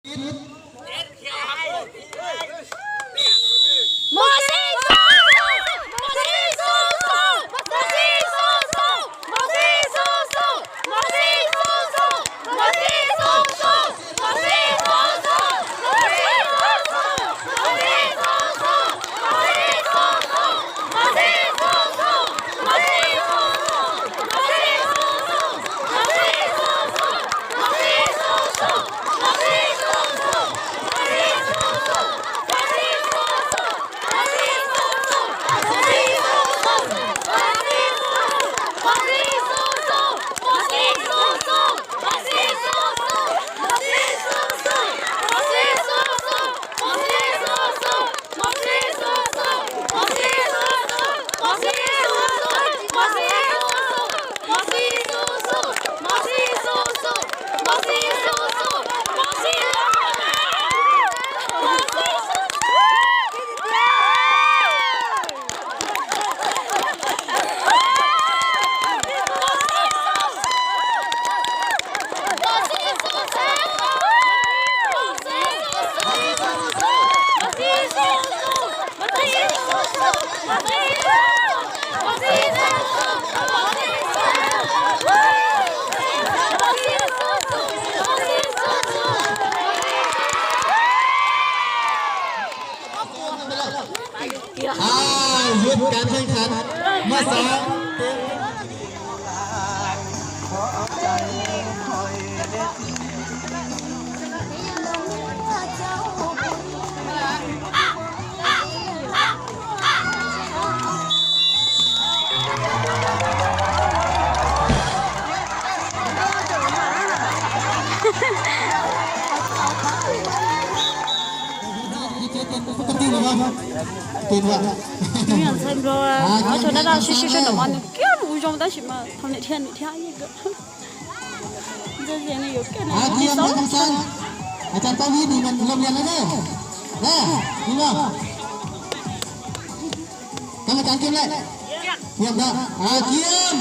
หยุดการแข่งขันมาสอง女人才不啊，而且那个学的嘛，你干不用的什么，他那天一个，这人里有干的，你少。อาจารย์ป้าวิทย์นี่มันโรงเรียนแล้วเด้อนี่ว่ากรรมการเกมแรกเยี่ยมนะเยี่ยม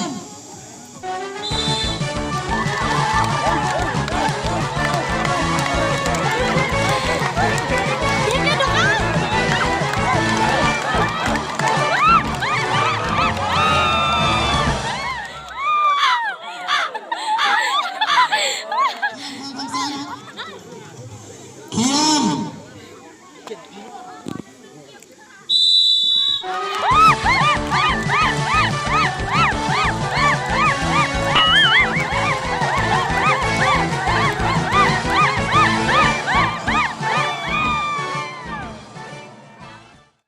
เขีย